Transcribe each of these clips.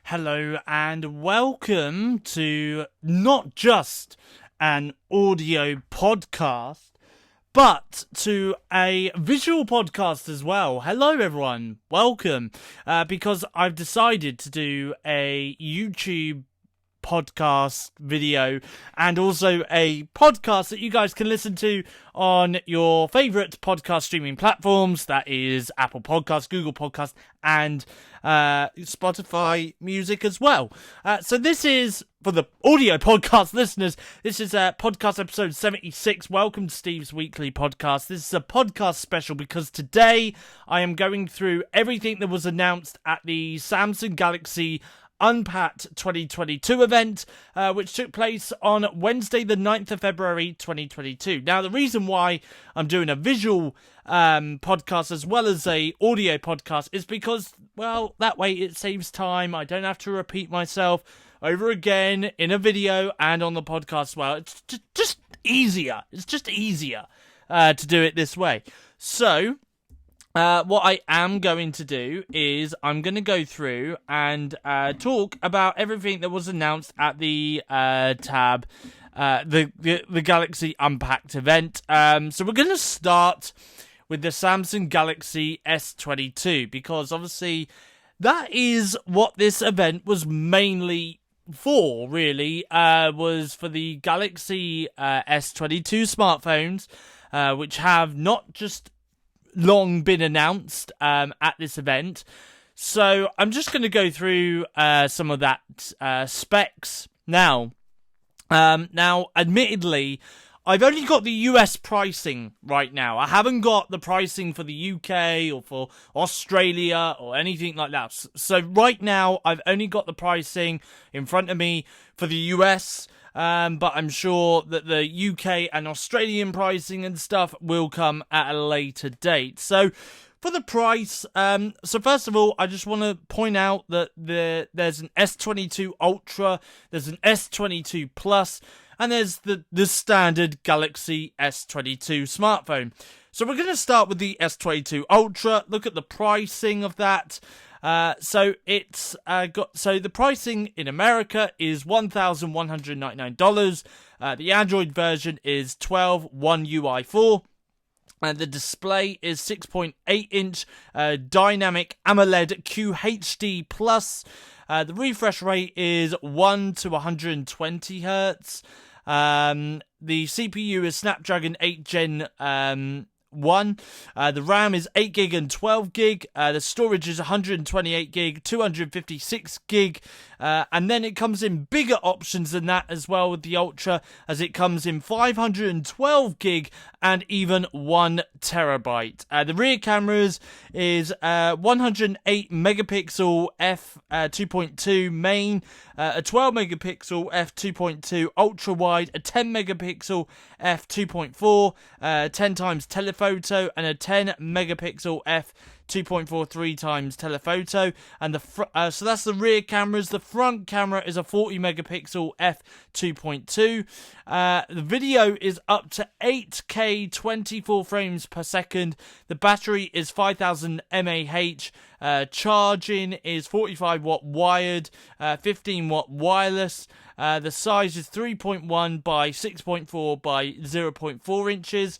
Hello and welcome to not just an audio podcast, but to a visual podcast as well. Hello everyone, welcome, because I've decided to do a YouTube podcast video and also a podcast that you guys can listen to on your favorite podcast streaming platforms. That is Apple Podcasts, Google Podcasts, and Spotify Music as well. So this is, for the audio podcast listeners, this is podcast episode 76. Welcome to Steve's Weekly Podcast. This is a podcast special because today I am going through everything that was announced at the Samsung Galaxy Unpacked 2022 event, which took place on Wednesday the 9th of February 2022. Now, the reason why I'm doing a visual podcast as well as a audio podcast is because, well, that way it saves time. I don't have to repeat myself over again in a video and on the podcast as well. It's just easier. It's just easier to do it this way. So what I am going to do is I'm going to go through and talk about everything that was announced at the the Galaxy Unpacked event. So we're going to start with the Samsung Galaxy S22 because obviously that is what this event was mainly for, really, was for the Galaxy S22 smartphones, which have not just long been announced at this event. So I'm just going to go through some of that specs now. Admittedly, I've only got the US pricing right now. I haven't got the pricing for the UK or for Australia or anything like that. So right now, I've only got the pricing in front of me for the US. But I'm sure that the UK and Australian pricing and stuff will come at a later date. So for the price, so first of all, I just want to point out that there's an S22 Ultra, there's an S22 Plus, and there's the standard Galaxy S22 smartphone. So we're going to start with the S22 Ultra, look at the pricing of that. So the pricing in America is $1,199. The Android version is 12.1 UI4. And the display is 6.8 inch dynamic AMOLED QHD plus. The refresh rate is 1 to 120 Hertz. The CPU is Snapdragon 8 Gen 1. The RAM is 8 gig and 12 gig. The storage is 128 gig, 256 gig. And then it comes in bigger options than that as well with the Ultra, as it comes in 512 gig and even 1 terabyte. The rear cameras is 108 megapixel f2.2 main, a 12 megapixel f2.2 ultra wide, a 10 megapixel f2.4, 10 times telephoto, and a 10 megapixel f2.4 3 times telephoto. And so that's the rear cameras. The front camera is a 40 megapixel f2.2. The video is up to 8K 24 frames per second. The battery is 5000 mAh. Charging is 45 watt wired, 15 watt wireless. The size is 3.1 by 6.4 by 0.4 inches.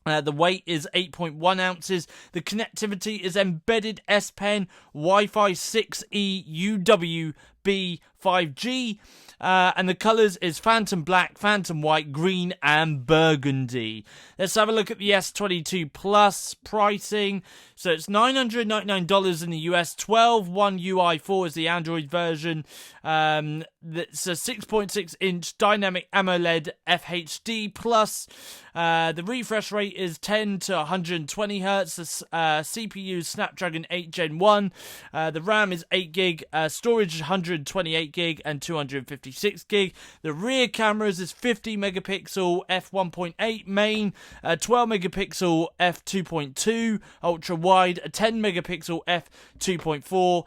The weight is 8.1 ounces. The connectivity is embedded S Pen, Wi-Fi 6E, UWB 5G. And the colours is Phantom Black, Phantom White, Green, and Burgundy. Let's have a look at the S22 Plus pricing. So it's $999 in the US, 12.1 UI4 is the Android version. That's a 6.6 inch dynamic AMOLED FHD Plus. The refresh rate is 10 to 120 Hertz. The CPU is Snapdragon 8 Gen 1. The RAM is 8 gig. Storage is 128 gig and 256 gig. The rear cameras is 50 megapixel f1.8 main, 12 megapixel f2.2 ultra wide, a 10 megapixel f2.4,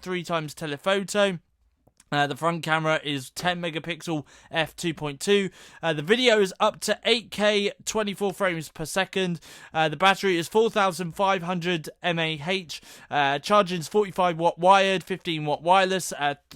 3 times telephoto. The front camera is 10 megapixel f2.2. The video is up to 8K 24 frames per second. The battery is 4500 mAh. Charging is 45 watt wired, 15 watt wireless,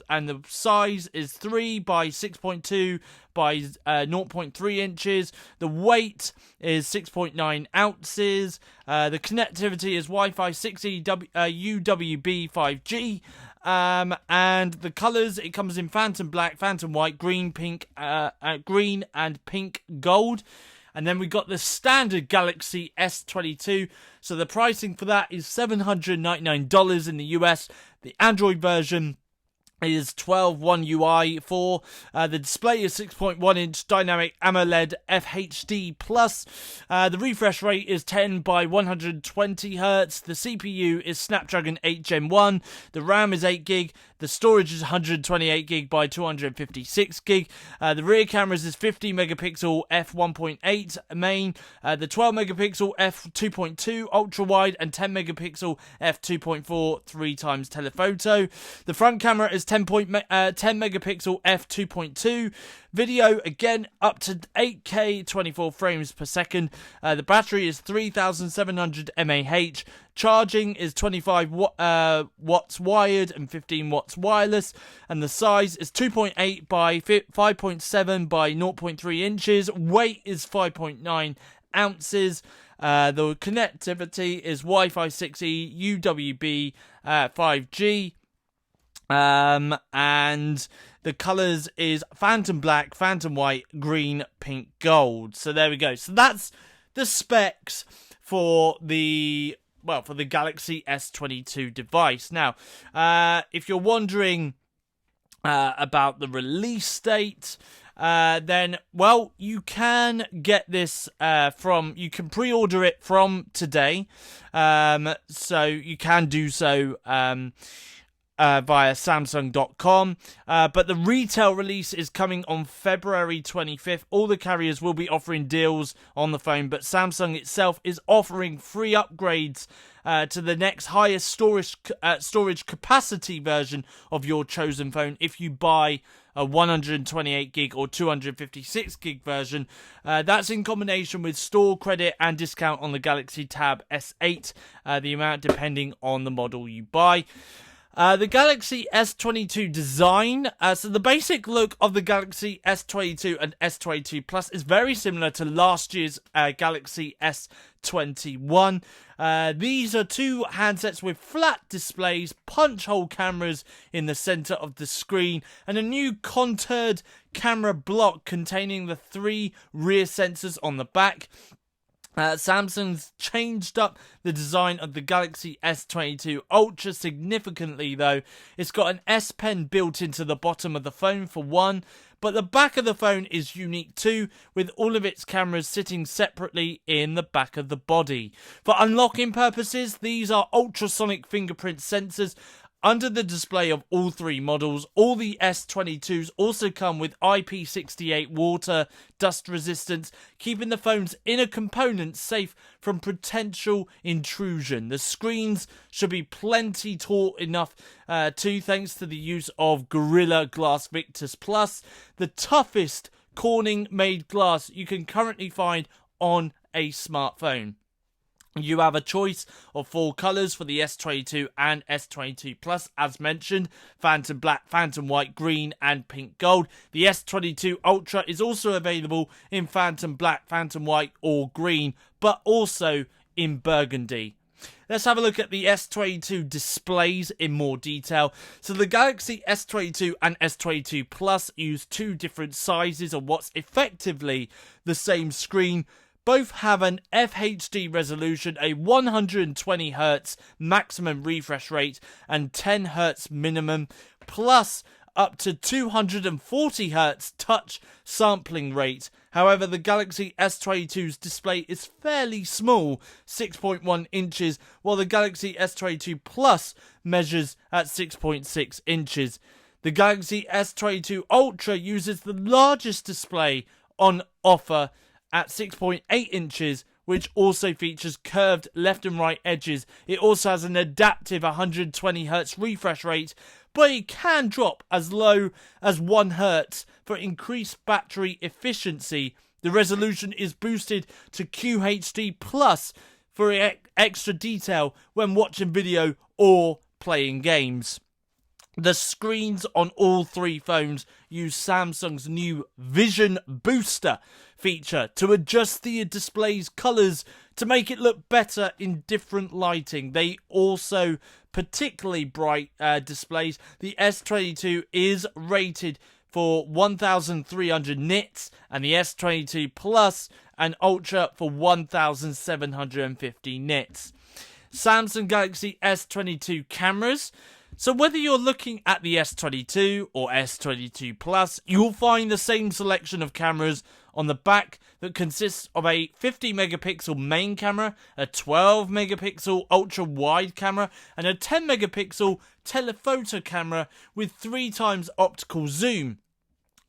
and the size is 3 by 6.2 by 0.3 inches. The weight is 6.9 ounces. The connectivity is Wi-Fi 6E UWB 5G. And the colours, it comes in phantom black, phantom white, green, pink, green and pink gold. And then we got the standard Galaxy S22. So the pricing for that is $799 in the US. The Android version is 12.1 UI 4. The display is 6.1 inch dynamic AMOLED FHD plus. The refresh rate is 10 by 120 Hz. The CPU is Snapdragon 8 Gen 1. The RAM is 8 gig. The storage is 128 gig by 256 gig. The rear cameras is 50 megapixel f1.8 main. The 12 megapixel f2.2 ultra wide and 10 megapixel f2.4 3 times telephoto. The front camera is 10 megapixel f2.2. Video, again, up to 8K 24 frames per second. The battery is 3700 mAh. Charging is 25 watts wired and 15 watts wireless. And the size is 2.8 by 5.7 by 0.3 inches. Weight is 5.9 ounces. The connectivity is Wi-Fi 6E UWB 5G. And the colours is phantom black, phantom white, green, pink, gold. So there we go. So that's the specs for the Galaxy S22 device. Now, if you're wondering about the release date, then, well, you can get this you can pre-order it from today. So you can do so via Samsung.com, but the retail release is coming on February 25th. All the carriers will be offering deals on the phone, but Samsung itself is offering free upgrades to the next highest storage capacity version of your chosen phone if you buy a 128 gig or 256 gig version. That's in combination with store credit and discount on the Galaxy Tab S8, the amount depending on the model you buy. The Galaxy S22 design, so the basic look of the Galaxy S22 and S22 Plus is very similar to last year's Galaxy S21. These are two handsets with flat displays, punch-hole cameras in the center of the screen, and a new contoured camera block containing the 3 rear sensors on the back. Samsung's changed up the design of the Galaxy S22 Ultra significantly though. It's got an S Pen built into the bottom of the phone for one, but the back of the phone is unique too, with all of its cameras sitting separately in the back of the body. For unlocking purposes, these are ultrasonic fingerprint sensors under the display of all 3 models. All the S22s also come with IP68 water dust resistance, keeping the phone's inner components safe from potential intrusion. The screens should be plenty taut enough too, thanks to the use of Gorilla Glass Victus Plus, the toughest Corning-made glass you can currently find on a smartphone. You have a choice of 4 colours for the S22 and S22 Plus, as mentioned: phantom black, phantom white, green and pink gold. The S22 Ultra is also available in phantom black, phantom white or green, but also in burgundy. Let's have a look at the S22 displays in more detail. So the Galaxy S22 and S22 Plus use 2 different sizes of what's effectively the same screen. Both have an FHD resolution, a 120Hz maximum refresh rate and 10Hz minimum, plus up to 240Hz touch sampling rate. However, the Galaxy S22's display is fairly small, 6.1 inches, while the Galaxy S22 Plus measures at 6.6 inches. The Galaxy S22 Ultra uses the largest display on offer at 6.8 inches, which also features curved left and right edges. It also has an adaptive 120Hz refresh rate, but it can drop as low as 1 Hz for increased battery efficiency. The resolution is boosted to QHD Plus for extra detail when watching video or playing games. The screens on all 3 phones use Samsung's new Vision Booster feature to adjust the display's colours to make it look better in different lighting. They also particularly bright displays. The S22 is rated for 1300 nits and the S22 Plus and Ultra for 1750 nits. Samsung Galaxy S22 cameras. So whether you're looking at the S22 or S22 Plus, you'll find the same selection of cameras on the back that consists of a 50 megapixel main camera, a 12 megapixel ultra wide camera, and a 10 megapixel telephoto camera with 3 times optical zoom.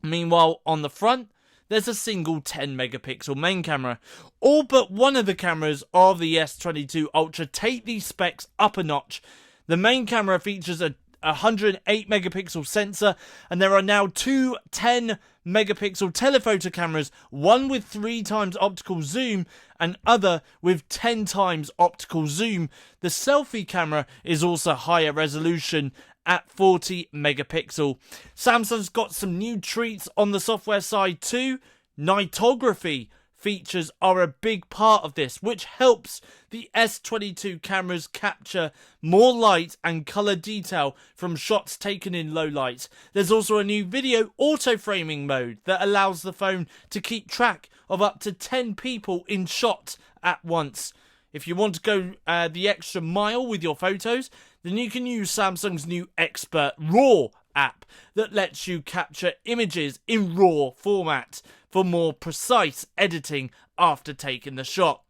Meanwhile, on the front, there's a single 10 megapixel main camera. All but one of the cameras of the S22 Ultra take these specs up a notch. The main camera features a 108 megapixel sensor, and there are now 2 10 megapixel telephoto cameras, one with 3 times optical zoom and other with 10 times optical zoom. The selfie camera is also higher resolution at 40 megapixel. Samsung's got some new treats on the software side too. Nightography features are a big part of this, which helps the S22 cameras capture more light and color detail from shots taken in low light. There's also a new video auto-framing mode that allows the phone to keep track of up to 10 people in shot at once. If you want to go the extra mile with your photos, then you can use Samsung's new Expert RAW app that lets you capture images in RAW format for more precise editing after taking the shot.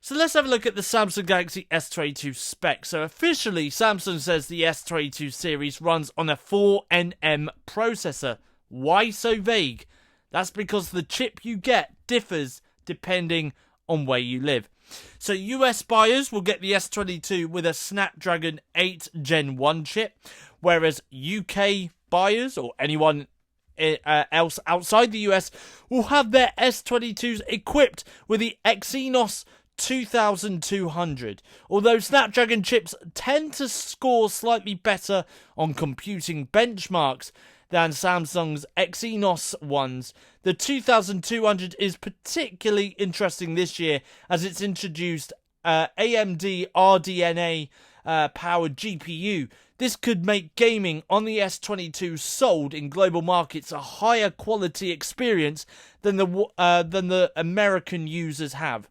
So let's have a look at the Samsung Galaxy S22 spec. So officially, Samsung says the S22 series runs on a 4nm processor. Why so vague? That's because the chip you get differs depending on where you live. So US buyers will get the S22 with a Snapdragon 8 Gen 1 chip, whereas UK buyers or anyone else outside the US will have their S22s equipped with the Exynos 2200. Although Snapdragon chips tend to score slightly better on computing benchmarks than Samsung's Exynos ones, the 2200 is particularly interesting this year as it's introduced AMD RDNA powered GPU. This could make gaming on the S22 sold in global markets a higher quality experience than the American users have.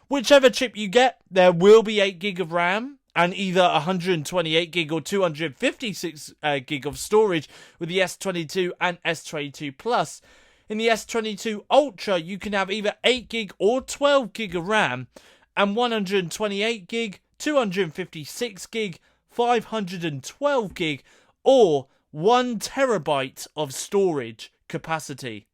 Whichever chip you get, there will be 8GB of RAM and either 128GB or 256GB of storage with the S22 and S22 Plus. In the S22 Ultra, you can have either 8GB or 12GB of RAM and 128GB, 256GB, 512GB or 1TB of storage capacity.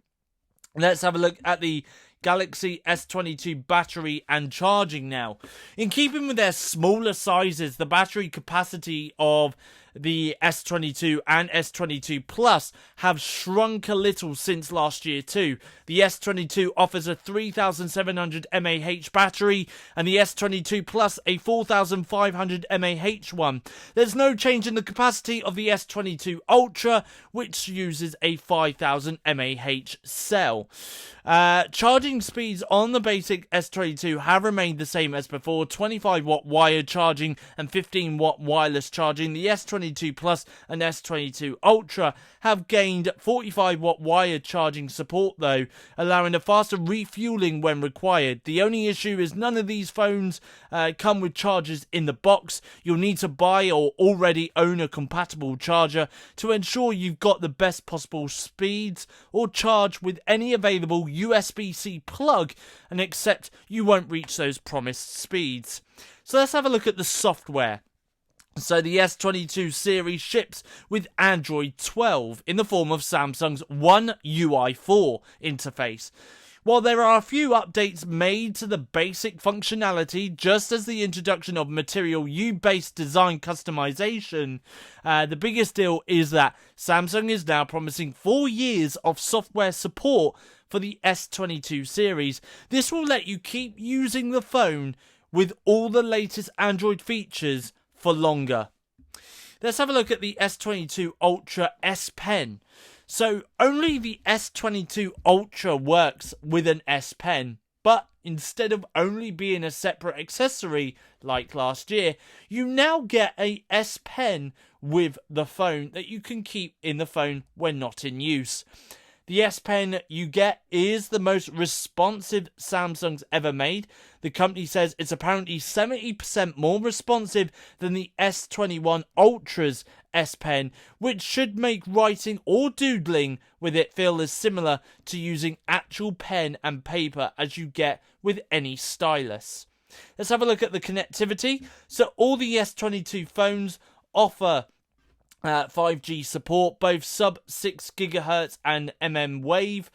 Let's have a look at the Galaxy S22 battery and charging now. In keeping with their smaller sizes, the battery capacity of the S22 and S22 Plus have shrunk a little since last year too. The S22 offers a 3700 mAh battery and the S22 Plus a 4500 mAh one. There's no change in the capacity of the S22 Ultra, which uses a 5000 mAh cell. Charging speeds on the basic S22 have remained the same as before, 25 watt wired charging and 15 watt wireless charging. The S22 Plus and S22 Ultra have gained 45 watt wired charging support though, allowing a faster refueling when required. The only issue is none of these phones come with chargers in the box. You'll need to buy or already own a compatible charger to ensure you've got the best possible speeds, or charge with any available USB-C plug and accept you won't reach those promised speeds. So let's have a look at the software. So the S22 series ships with Android 12 in the form of Samsung's One UI 4 interface. While there are a few updates made to the basic functionality, just as the introduction of Material U-based design customization, the biggest deal is that Samsung is now promising 4 years of software support for the S22 series. This will let you keep using the phone with all the latest Android features for longer. Let's have a look at the S22 Ultra S Pen. So only the S22 Ultra works with an S Pen, but instead of only being a separate accessory like last year, you now get a S Pen with the phone that you can keep in the phone when not in use. The S Pen you get is the most responsive Samsung's ever made. The company says it's apparently 70% more responsive than the S21 Ultra's S Pen, which should make writing or doodling with it feel as similar to using actual pen and paper as you get with any stylus. Let's have a look at the connectivity. So all the S22 phones offer 5G support, both sub 6 GHz and mmWave,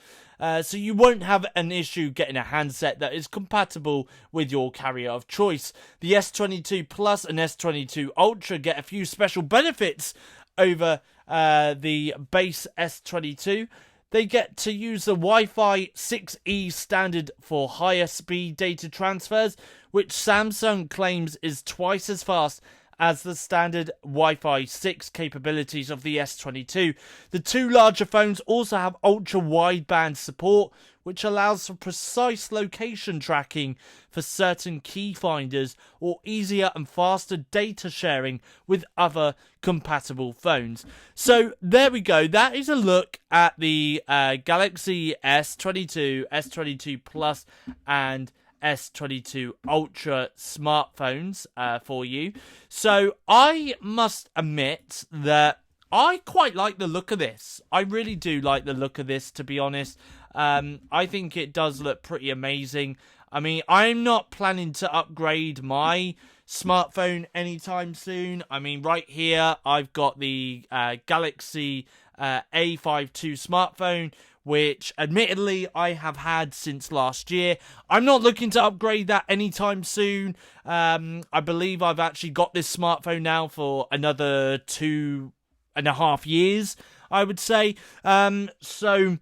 so you won't have an issue getting a handset that is compatible with your carrier of choice. The S22 Plus and S22 Ultra get a few special benefits over the base S22. They get to use the Wi-Fi 6E standard for higher speed data transfers, which Samsung claims is twice as fast as the standard Wi-Fi 6 capabilities of the S22. The two larger phones also have ultra-wideband support, which allows for precise location tracking for certain key finders or easier and faster data sharing with other compatible phones. So there we go. That is a look at the Galaxy S22, S22 Plus and S22 Ultra smartphones for you. So I must admit that I quite like the look of this. I really do like the look of this, to be honest. I think it does look pretty amazing. I mean, I'm not planning to upgrade my smartphone anytime soon. I mean, right here, I've got the Galaxy A52 smartphone, which admittedly I have had since last year. I'm not looking to upgrade that anytime soon. I believe I've actually got this smartphone now for another 2.5 years, I would say. So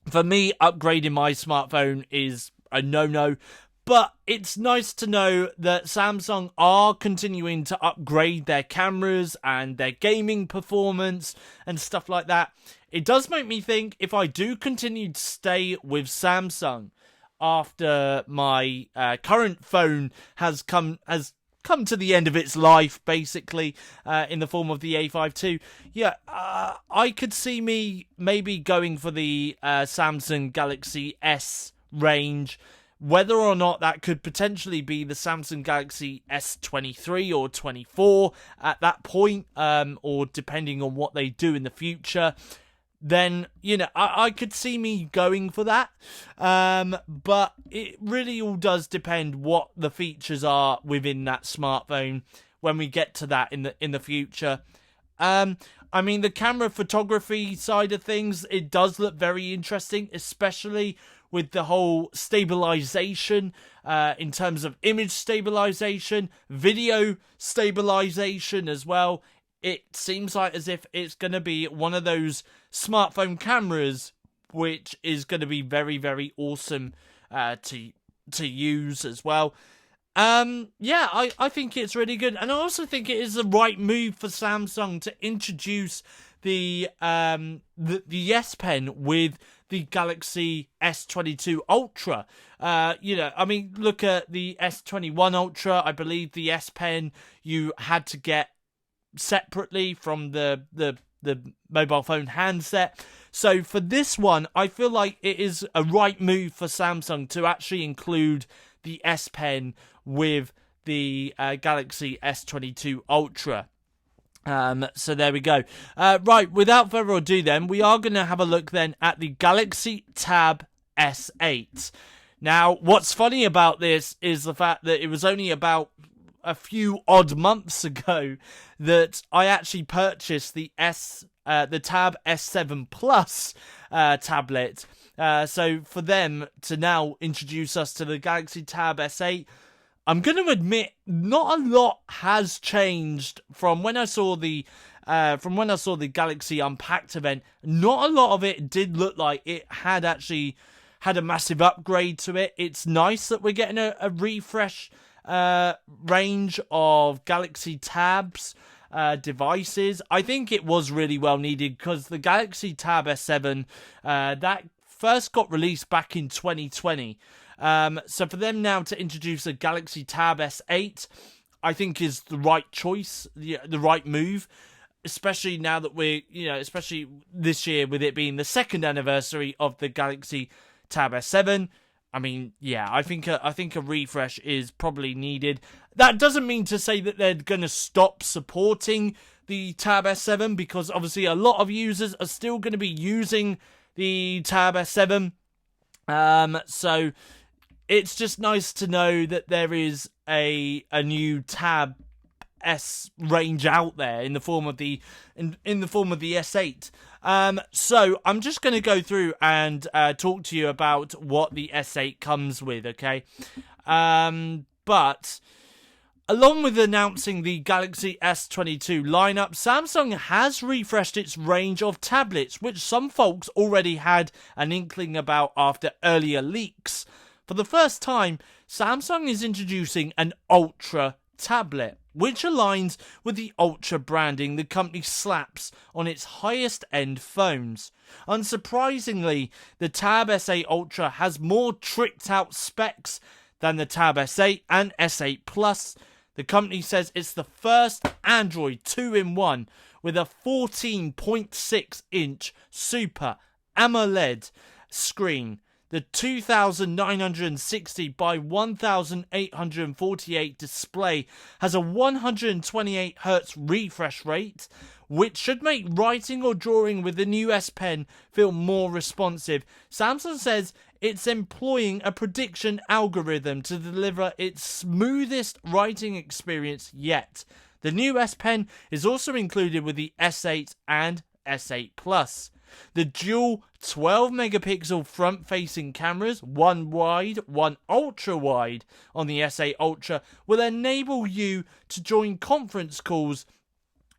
for me, upgrading my smartphone is a no-no. But it's nice to know that Samsung are continuing to upgrade their cameras and their gaming performance and stuff like that. It does make me think, if I do continue to stay with Samsung after my current phone has come to the end of its life, basically, in the form of the A52, I could see me maybe going for the Samsung Galaxy S range. Whether or not that could potentially be the Samsung Galaxy S23 or 24 at that point, or depending on what they do in the future, then, I could see me going for that. But it really all does depend what the features are within that smartphone when we get to that in the future. I mean, the camera photography side of things, it does look very interesting, especially with the whole stabilization in terms of image stabilization, video stabilization as well. It seems like as if it's going to be one of those smartphone cameras which is going to be very, very awesome to use as well. I think it's really good, and I also think it is the right move for Samsung to introduce the S Pen with the Galaxy S22 Ultra. I mean, look at the S21 Ultra. I believe the S Pen you had to get separately from the mobile phone handset. So for this one, I feel like it is a right move for Samsung to actually include the S Pen with the Galaxy S22 Ultra. So there we go. Right, without further ado then, we are going to have a look then at the Galaxy Tab S8. Now, what's funny about this is the fact that it was only about a few odd months ago that I actually purchased the Tab S7 Plus tablet. So for them to now introduce us to the Galaxy Tab S8, I'm going to admit not a lot has changed from when I saw the Galaxy Unpacked event. Not a lot of it did look like it had actually had a massive upgrade to it. It's nice that we're getting a refresh range of Galaxy Tabs devices. I think it was really well needed because the Galaxy Tab S7 that first got released back in 2020. So for them now to introduce a Galaxy Tab S8, I think is the right choice, the right move. Especially now that especially this year with it being the 2nd anniversary of the Galaxy Tab S7. I mean, yeah, I think a refresh is probably needed. That doesn't mean to say that they're going to stop supporting the Tab S7, because obviously a lot of users are still going to be using the Tab S7. So it's just nice to know that there is a new Tab S range out there in the form of the S8. So I'm just going to go through and talk to you about what the S8 comes with, okay? But along with announcing the Galaxy S22 lineup, Samsung has refreshed its range of tablets, which some folks already had an inkling about after earlier leaks. For the first time, Samsung is introducing an Ultra tablet, which aligns with the Ultra branding the company slaps on its highest end phones. Unsurprisingly, the Tab S8 Ultra has more tricked out specs than the Tab S8 and S8 Plus. The company says it's the first Android 2-in-1 with a 14.6 inch Super AMOLED screen. The 2960 by 1848 display has a 128Hz refresh rate, which should make writing or drawing with the new S Pen feel more responsive. Samsung says it's employing a prediction algorithm to deliver its smoothest writing experience yet. The new S Pen is also included with the S8 and S8 Plus. The dual 12-megapixel front-facing cameras, one wide, one ultra-wide, on the S8 Ultra will enable you to join conference calls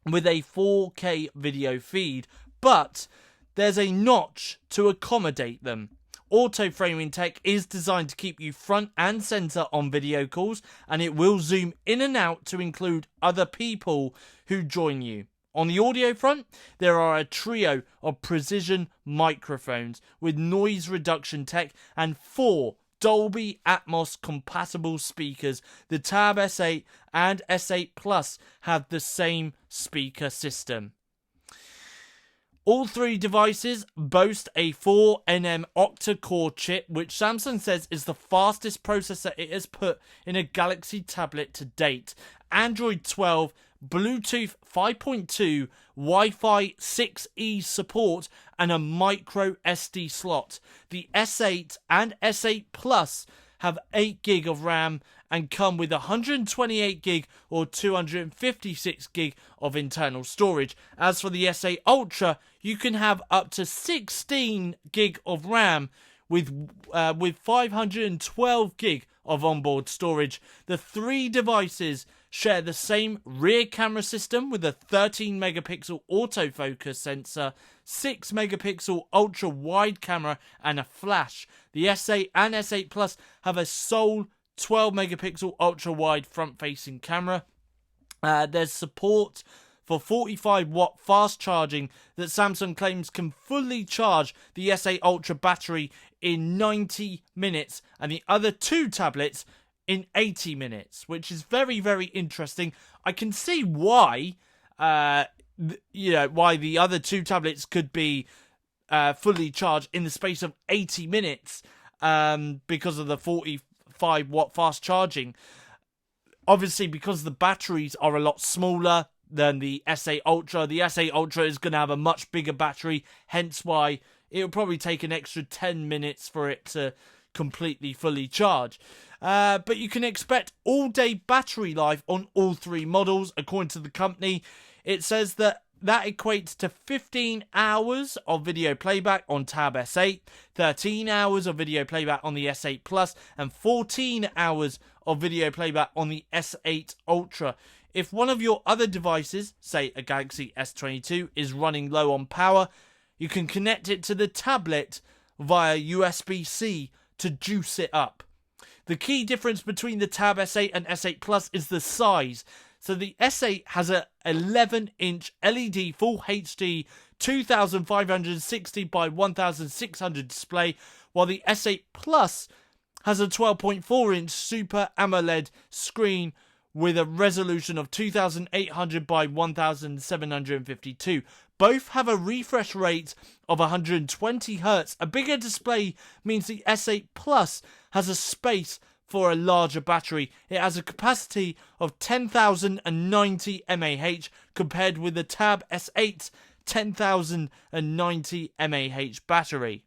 with a 4K video feed, but there's a notch to accommodate them. Auto-framing tech is designed to keep you front and center on video calls, and it will zoom in and out to include other people who join you. On the audio front, there are a trio of precision microphones with noise reduction tech and 4 Dolby Atmos compatible speakers. The Tab S8 and S8 Plus have the same speaker system. All 3 devices boast a 4nm octa-core chip, which Samsung says is the fastest processor it has put in a Galaxy tablet to date. Android 12, Bluetooth 5.2, Wi-Fi 6E support, and a micro SD slot. The S8 and S8 Plus have 8GB of RAM and come with 128GB or 256GB of internal storage. As for the S8 Ultra, you can have up to 16GB of RAM with 512GB of onboard storage. The 3 devices share the same rear camera system with a 13-megapixel autofocus sensor, 6-megapixel ultra-wide camera, and a flash. The S8 and S8 Plus have a sole 12-megapixel ultra-wide front-facing camera. There's support for 45-watt fast charging that Samsung claims can fully charge the S8 Ultra battery in 90 minutes, and the other 2 tablets in 80 minutes, which is very, very interesting. I can see why, why the other 2 tablets could be fully charged in the space of 80 minutes because of the 45-watt fast charging. Obviously, because the batteries are a lot smaller than the S8 Ultra, the S8 Ultra is going to have a much bigger battery, hence why it will probably take an extra 10 minutes for it to completely fully charge. But you can expect all-day battery life on all three models, according to the company. It says that equates to 15 hours of video playback on Tab S8, 13 hours of video playback on the S8 Plus, and 14 hours of video playback on the S8 Ultra. If one of your other devices, say a Galaxy S22, is running low on power, you can connect it to the tablet via USB-C to juice it up. The key difference between the Tab S8 and S8 Plus is the size. So the S8 has a 11-inch LED Full HD 2560 by 1600 display, while the S8 Plus has a 12.4-inch Super AMOLED screen with a resolution of 2800 by 1752. Both have a refresh rate of 120 Hz. A bigger display means the S8 Plus has a space for a larger battery. It has a capacity of 10,090 mAh compared with the Tab S8's 10,090 mAh battery.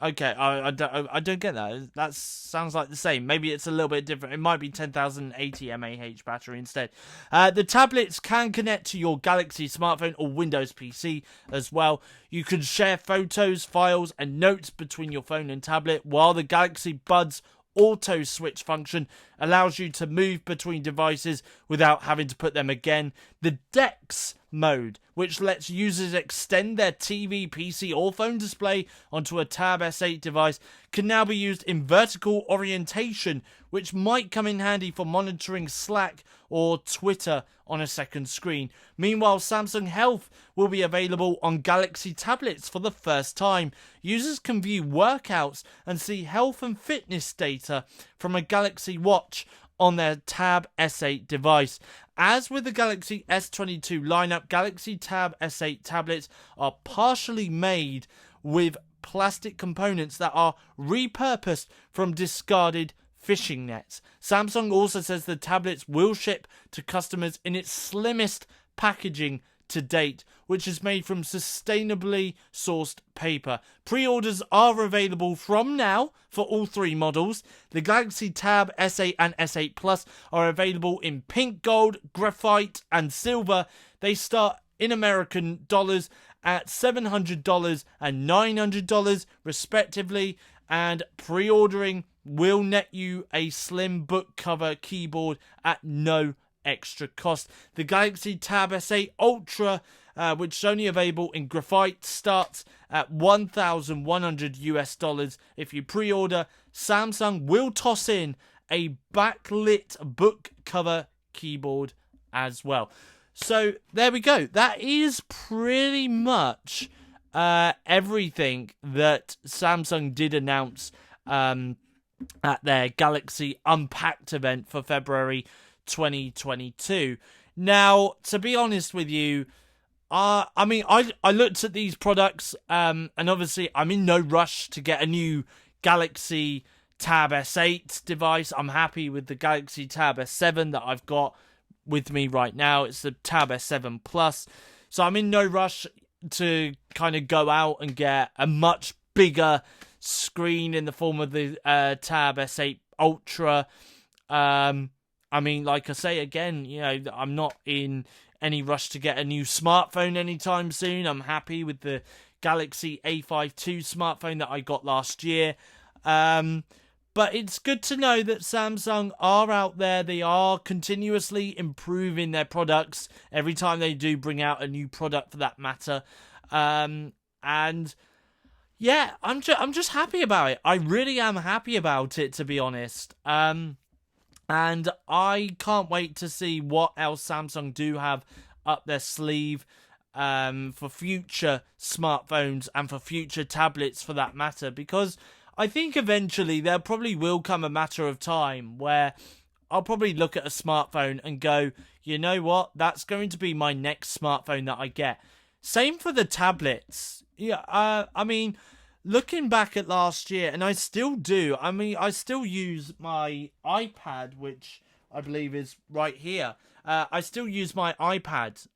Okay, I don't get that. That sounds like the same. Maybe it's a little bit different. It might be 10,080 mAh battery instead. The tablets can connect to your Galaxy smartphone or Windows PC as well. You can share photos, files, and notes between your phone and tablet, while the Galaxy Buds auto switch function allows you to move between devices without having to put them again. The DeX mode, which lets users extend their TV, PC or phone display onto a Tab S8 device, can now be used in vertical orientation, which might come in handy for monitoring Slack or Twitter on a second screen. Meanwhile, Samsung Health will be available on Galaxy tablets for the first time. Users can view workouts and see health and fitness data from a Galaxy Watch on their Tab S8 device. As with the Galaxy S22 lineup, Galaxy Tab S8 tablets are partially made with plastic components that are repurposed from discarded fishing nets. Samsung also says the tablets will ship to customers in its slimmest packaging to date, which is made from sustainably sourced paper. Pre-orders are available from now for all three models. The Galaxy Tab S8 and S8 Plus are available in pink, gold, graphite, and silver. They start in American dollars at $700 and $900 respectively, and pre-ordering will net you a slim book cover keyboard at no extra cost. The Galaxy Tab S8 Ultra, which is only available in graphite, starts at $1,100 if you pre-order. Samsung will toss in a backlit book cover keyboard as well. So there we go. That is pretty much everything that Samsung did announce at their Galaxy Unpacked event for February 2022. Now, to be honest with you, I looked at these products, and obviously I'm in no rush to get a new Galaxy Tab S8 device. I'm happy with the Galaxy Tab S7 that I've got with me right now. It's the Tab S7 Plus. So I'm in no rush to kind of go out and get a much bigger screen in the form of the Tab S8 Ultra. Like I say again, I'm not in any rush to get a new smartphone anytime soon. I'm happy with the Galaxy A52 smartphone that I got last year. But it's good to know that Samsung are out there. They are continuously improving their products every time they do bring out a new product for that matter. And yeah, I'm just happy about it. I really am happy about it, to be honest. And I can't wait to see what else Samsung do have up their sleeve for future smartphones and for future tablets for that matter, because I think eventually there probably will come a matter of time where I'll probably look at a smartphone and go, you know what, that's going to be my next smartphone that I get. Same for the tablets. Yeah, looking back at last year, and I still do, I still use my iPad, which I believe is right here. I still use my iPad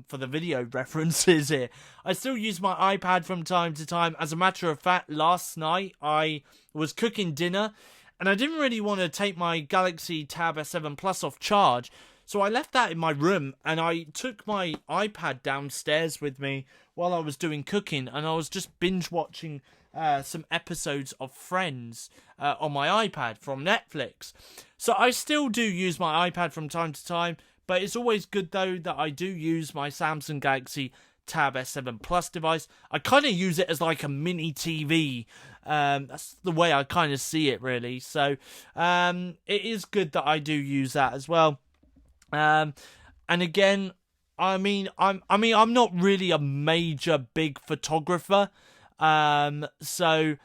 for the video references here. I still use my iPad from time to time. As a matter of fact, last night I was cooking dinner and I didn't really want to take my Galaxy Tab S7 Plus off charge. So I left that in my room and I took my iPad downstairs with me while I was doing cooking, and I was just binge watching some episodes of Friends on my iPad from Netflix. So I still do use my iPad from time to time, but it's always good though that I do use my Samsung Galaxy Tab S7 Plus device. I kind of use it as like a mini TV. That's the way I kind of see it, really. So it is good that I do use that as well. And again, I'm not really a major big photographer. So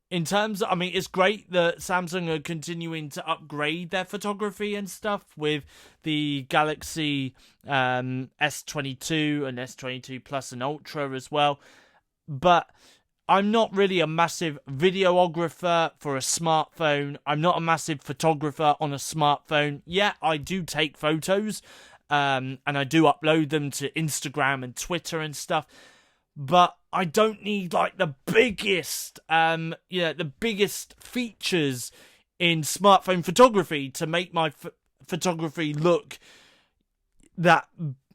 in terms of, it's great that Samsung are continuing to upgrade their photography and stuff with the Galaxy S22 and S22 Plus and Ultra as well. But I'm not really a massive videographer for a smartphone. I'm not a massive photographer on a smartphone. Yeah, I do take photos, and I do upload them to Instagram and Twitter and stuff. But I don't need like the biggest features in smartphone photography to make my photography look that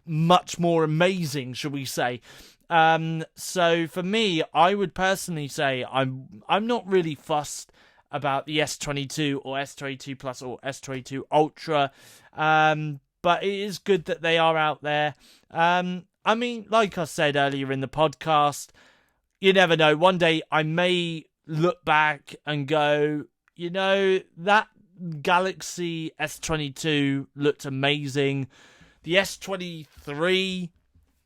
much more amazing, shall we say. So for me, I would personally say I'm not really fussed about the S22 or S22 Plus or S22 Ultra. But it is good that they are out there. Like I said earlier in the podcast, you never know. One day I may look back and go, that Galaxy S22 looked amazing. The S23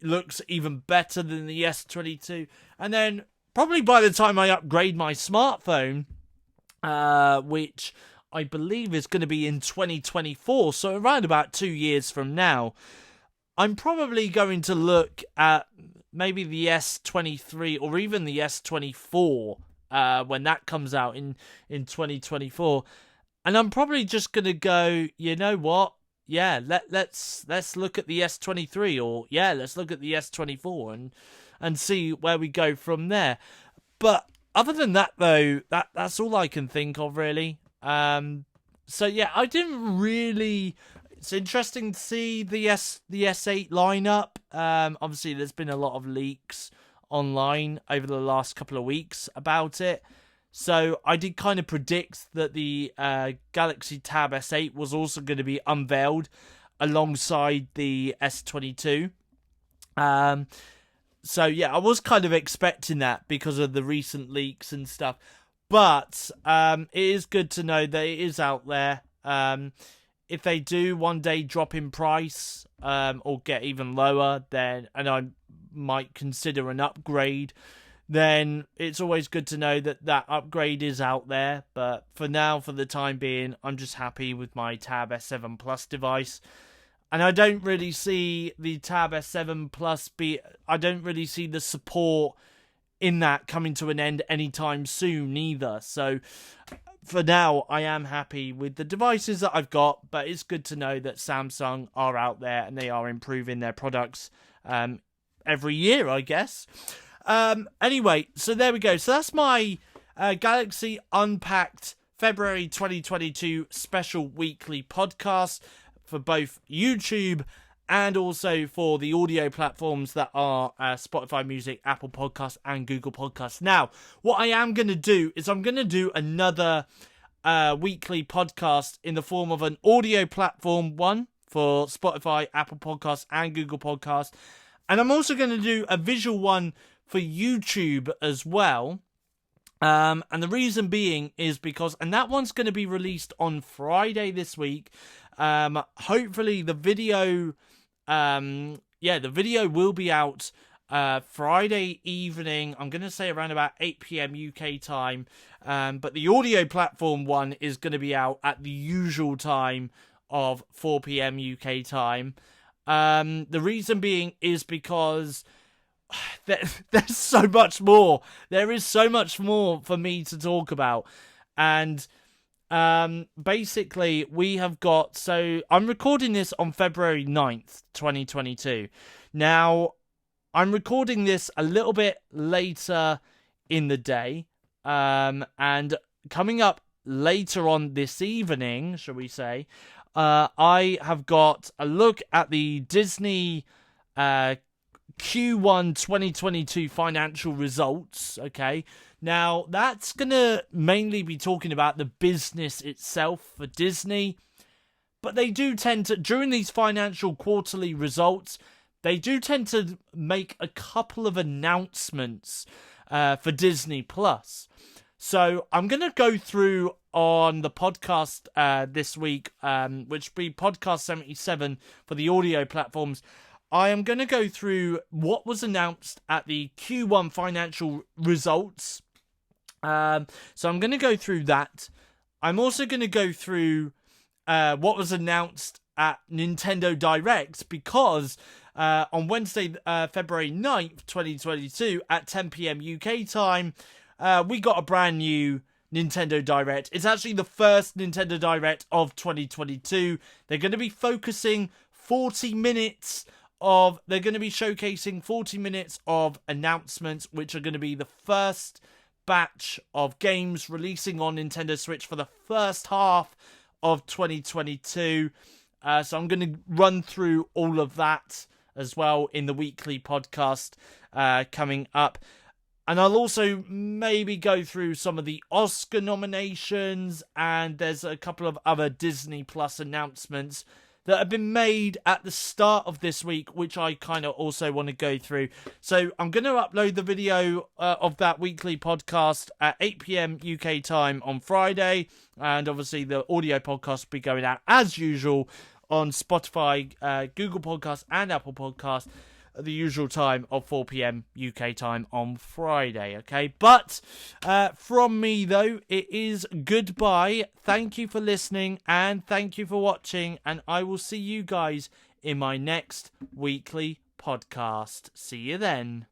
looks even better than the S22. And then probably by the time I upgrade my smartphone, which I believe is going to be in 2024, so around about 2 years from now, I'm probably going to look at maybe the S23 or even the S24 when that comes out in 2024. And I'm probably just going to go, you know what? Yeah, let's look at the S23, or let's look at the S24 and see where we go from there. But other than that, though, that's all I can think of, really. So yeah, I didn't really. It's interesting to see the S8 lineup. Obviously, there's been a lot of leaks online over the last couple of weeks about it. So I did kind of predict that the Galaxy Tab S8 was also going to be unveiled alongside the S22. So yeah, I was kind of expecting that because of the recent leaks and stuff. But it is good to know that it is out there. If they do one day drop in price or get even lower, and I might consider an upgrade, then it's always good to know that upgrade is out there. But for now, for the time being, I'm just happy with my Tab S7 Plus device. And I don't really see the Tab S7 Plus I don't really see the support in that coming to an end anytime soon either. So for now, I am happy with the devices that I've got, but it's good to know that Samsung are out there and they are improving their products every year, I guess. Anyway, so there we go. So that's my Galaxy Unpacked February 2022 special weekly podcast for both YouTube and also for the audio platforms that are Spotify Music, Apple Podcasts, and Google Podcasts. Now, what I am going to do is I'm going to do another weekly podcast in the form of an audio platform one for Spotify, Apple Podcasts, and Google Podcasts. And I'm also going to do a visual one for YouTube as well. And the reason being is because, and that one's going to be released on Friday this week. Hopefully the video, the video will be out Friday evening. I'm going to say around about 8 p.m. UK time. But the audio platform one is going to be out at the usual time of 4 p.m. UK time. The reason being is because there's so much more. There is so much more for me to talk about. And basically, we have got... So, I'm recording this on February 9th, 2022. Now, I'm recording this a little bit later in the day. And coming up later on this evening, shall we say, I have got a look at the Disney Q1 2022 financial results, okay? Now, that's going to mainly be talking about the business itself for Disney, but they do tend to, during these financial quarterly results, they do tend to make a couple of announcements for Disney Plus. So I'm going to go through on the podcast this week, which will be podcast 77 for the audio platforms. I am going to go through what was announced at the Q1 financial results. So I'm going to go through that. I'm also going to go through what was announced at Nintendo Direct, because on Wednesday, February 9th, 2022, at 10 PM UK time, we got a brand new Nintendo Direct. It's actually the first Nintendo Direct of 2022. They're going to be focusing 40 minutes of... They're going to be showcasing 40 minutes of announcements, which are going to be the first batch of games releasing on Nintendo Switch for the first half of 2022. So I'm going to run through all of that as well in the weekly podcast coming up. And I'll also maybe go through some of the Oscar nominations, and there's a couple of other Disney Plus announcements that have been made at the start of this week, which I kind of also want to go through. So I'm going to upload the video of that weekly podcast at 8 PM UK time on Friday, and obviously the audio podcast will be going out as usual on Spotify, Google Podcasts and Apple Podcasts at the usual time of 4 PM UK time on Friday, okay? But from me, though, it is goodbye. Thank you for listening, and thank you for watching, and I will see you guys in my next weekly podcast. See you then.